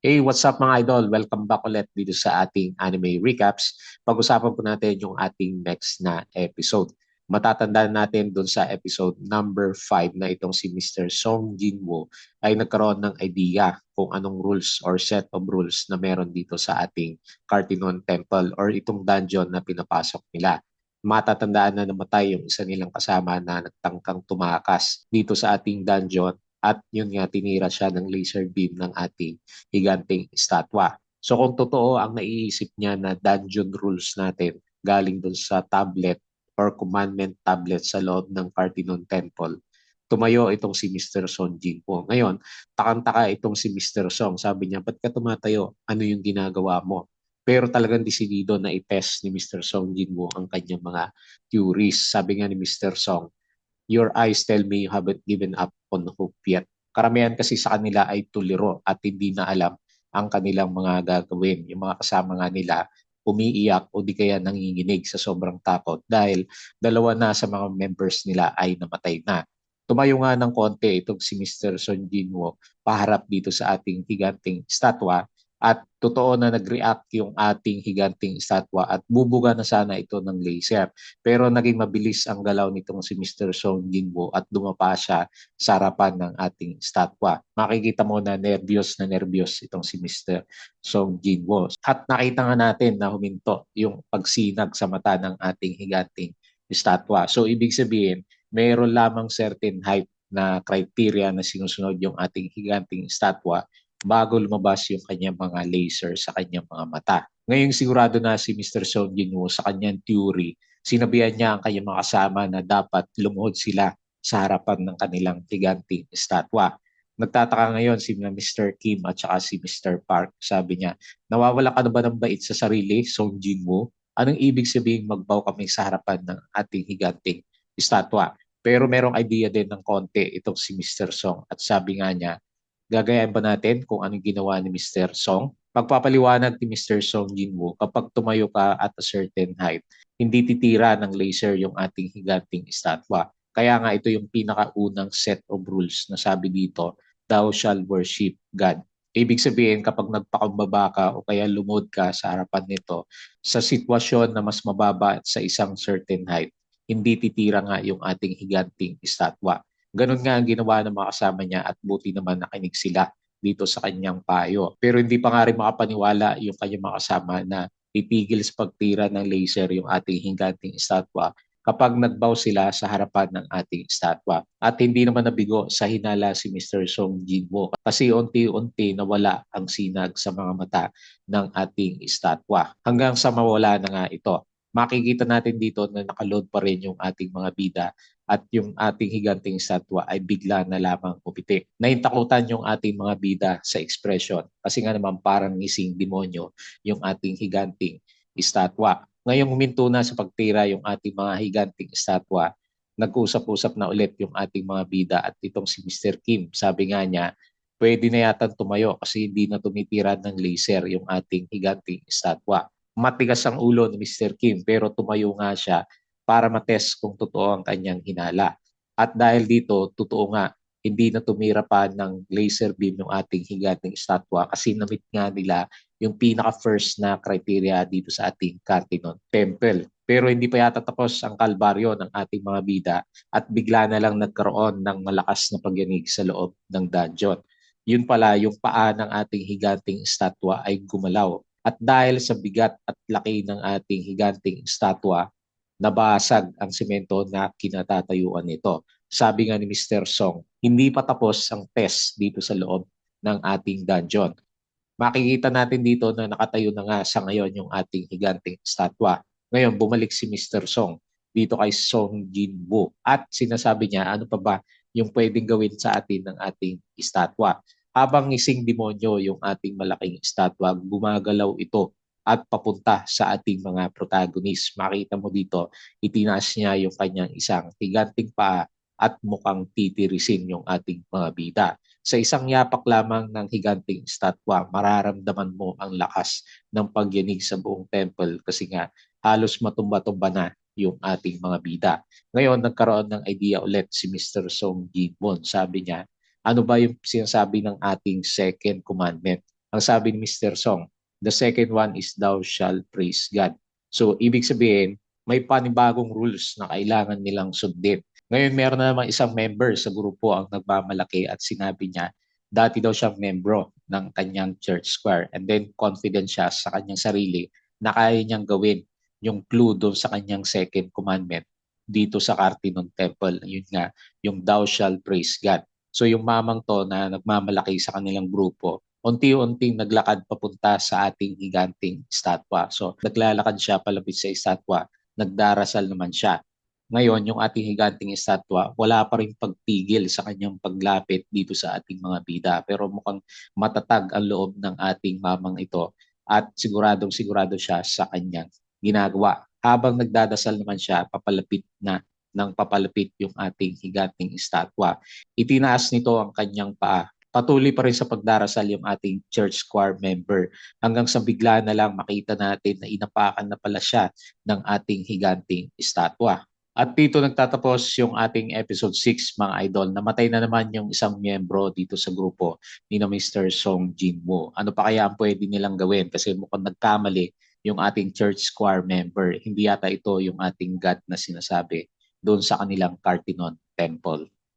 Hey, what's up mga idol? Welcome back ulit dito sa ating anime recaps. Pag-usapan po natin yung ating next na episode. Matatandaan natin dun sa episode number 5 na itong si Mr. Song Jinwoo ay nagkaroon ng idea kung anong rules or set of rules na meron dito sa ating Cartinon Temple or itong dungeon na pinapasok nila. Matatandaan na namatay yung isa nilang kasama na nagtangkang tumakas dito sa ating dungeon at yun nga tinira siya ng laser beam ng ating higanting estatwa. So kung totoo ang naiisip niya na dungeon rules natin galing dun sa tablet or commandment tablet sa loob ng Cartinon Temple, tumayo itong si Mr. Song Jinpo. Ngayon, takang-taka itong si Mr. Song. Sabi niya, ba't ka tumatayo? Ano yung ginagawa mo? Pero talagang desidido na i-test ni Mr. Song Jinwoo ang kanyang mga theories. Sabi nga ni Mr. Song, your eyes tell me you haven't given up on hope yet. Karamihan kasi sa kanila ay tuliro at hindi na alam ang kanilang mga gagawin. Yung mga kasama nga nila umiiyak o di kaya nanginginig sa sobrang takot dahil dalawa na sa mga members nila ay namatay na. Tumayo nga ng konti itong si Mr. Son Jinwoo paharap dito sa ating higanting statwa at totoo na nag-react yung ating higanting statwa at bubuga na sana ito ng laser. Pero naging mabilis ang galaw nitong si Mr. Song Jinwoo at dumapa siya sa harapan ng ating statwa. Makikita mo na nervyos itong si Mr. Song Jinwoo. At nakita nga natin na huminto yung pagsinag sa mata ng ating higanting statwa. So ibig sabihin, mayroon lamang certain height na criteria na sinusunod yung ating higanting statwa bago lumabas yung kanyang mga laser sa kanyang mga mata. Ngayong sigurado na si Mr. Song Jinwoo sa kanyang theory, sinabihan niya ang kanyang mga kasama na dapat lumuhod sila sa harapan ng kanilang higanting estatwa. Nagtataka ngayon si Mr. Kim at saka si Mr. Park. Sabi niya, nawawala ka na ba ng bait sa sarili, Song Jinwoo? Anong ibig sabihin magbaw kami sa harapan ng ating higanting estatwa? Pero merong idea din ng konti itong si Mr. Song at sabi nga niya, gagayahin ba natin kung anong ginawa ni Mr. Song? Pagpapaliwanag ni Mr. Song Jinwoo, kapag tumayo ka at a certain height, hindi titira ng laser yung ating higanting estatwa. Kaya nga ito yung pinakaunang set of rules na sabi dito, thou shall worship God. Ibig sabihin kapag nagpakumbaba ka o kaya lumod ka sa harapan nito sa sitwasyon na mas mababa at sa isang certain height, hindi titira nga yung ating higanting estatwa. Ganun nga ang ginawa ng mga kasama niya at buti naman nakinig sila dito sa kanyang payo. Pero hindi pa nga rin makapaniwala yung kanyang mga kasama na pipigil sa pagtira ng laser yung ating higanting estatwa kapag nagbaw sila sa harapan ng ating estatwa. At hindi naman nabigo sa hinala si Mr. Song Jinwoo kasi unti-unti nawala ang sinag sa mga mata ng ating estatwa hanggang sa mawala na nga ito. Makikita natin dito na nakaload pa rin yung ating mga bida at yung ating higanting statwa ay bigla na lamang pumiti. Naintakutan yung ating mga bida sa expression kasi nga naman parang ngising demonyo yung ating higanting estatwa. Ngayong huminto na sa pagtira yung ating mga higanting estatwa, nag-usap-usap na ulit yung ating mga bida at itong si Mr. Kim. Sabi nga niya, pwede na yata tumayo kasi hindi na tumitira ng laser yung ating higanting estatwa. Matigas ang ulo ni Mr. Kim pero tumayo nga siya para matest kung totoo ang kanyang hinala. At dahil dito, totoo nga, hindi na tumira pa ng laser beam yung ating higanting estatwa kasi namit nga nila yung pinaka-first na criteria dito sa ating Cartinon Temple. Pero hindi pa yata tapos ang kalbaryo ng ating mga bida at bigla na lang nagkaroon ng malakas na pagyanig sa loob ng dungeon. Yun pala, yung paa ng ating higanting estatwa ay gumalaw. At dahil sa bigat at laki ng ating higanting estatwa, nabasag ang semento na kinatatayuan nito. Sabi nga ni Mr. Song, hindi pa tapos ang test dito sa loob ng ating dungeon. Makikita natin dito na nakatayo na nga sa ngayon yung ating higanting statwa. Ngayon, bumalik si Mr. Song dito kay Song Jinwoo at sinasabi niya ano pa ba yung pwedeng gawin sa atin ng ating estatwa. Habang ngising demonyo yung ating malaking estatwa, gumagalaw ito at papunta sa ating mga protagonist. Makita mo dito, itinaas niya yung kanyang isang higanting paa at mukhang titirisin yung ating mga bida. Sa isang yapak lamang ng higanting estatwa, mararamdaman mo ang lakas ng pagyanig sa buong temple kasi nga halos matumba-tumba na yung ating mga bida. Ngayon, nagkaroon ng idea ulit si Mr. Song Jinwon. Sabi niya, ano ba yung sinasabi ng ating second commandment? Ang sabi ni Mr. Song, the second one is thou shall praise God. So ibig sabihin, may panibagong rules na kailangan nilang sundin. Ngayon meron na naman isang member sa grupo ang nagmamalaki at sinabi niya, dati daw siyang membro ng kanyang church square and then confident siya sa kanyang sarili na kaya niyang gawin yung clue doon sa kanyang second commandment dito sa Cartinon Temple. Yun nga, yung thou shall praise God. So yung mamang to na nagmamalaki sa kanilang grupo, unti-unting naglakad papunta sa ating higanting estatwa. So naglalakad siya palapit sa estatwa, nagdarasal naman siya. Ngayon, yung ating higanting estatwa, wala pa rin pagpigil sa kanyang paglapit dito sa ating mga bida. Pero mukhang matatag ang loob ng ating mamang ito at siguradong sigurado siya sa kanyang ginagawa. Habang nagdadasal naman siya, papalapit na ng papalapit yung ating higanting estatwa. Itinaas nito ang kanyang paa. Patuloy pa rin sa pagdarasal yung ating church choir member hanggang sa bigla na lang makita natin na inapakan na pala siya ng ating higanting estatwa. At dito nagtatapos yung ating episode 6 mga idol. Namatay na naman yung isang miyembro dito sa grupo ni na Mr. Song Jinwoo. Ano pa kaya ang pwede nilang gawin? Kasi mukhang nagkamali yung ating church choir member. Hindi yata ito yung ating God na sinasabi doon sa kanilang Cartinon Temple.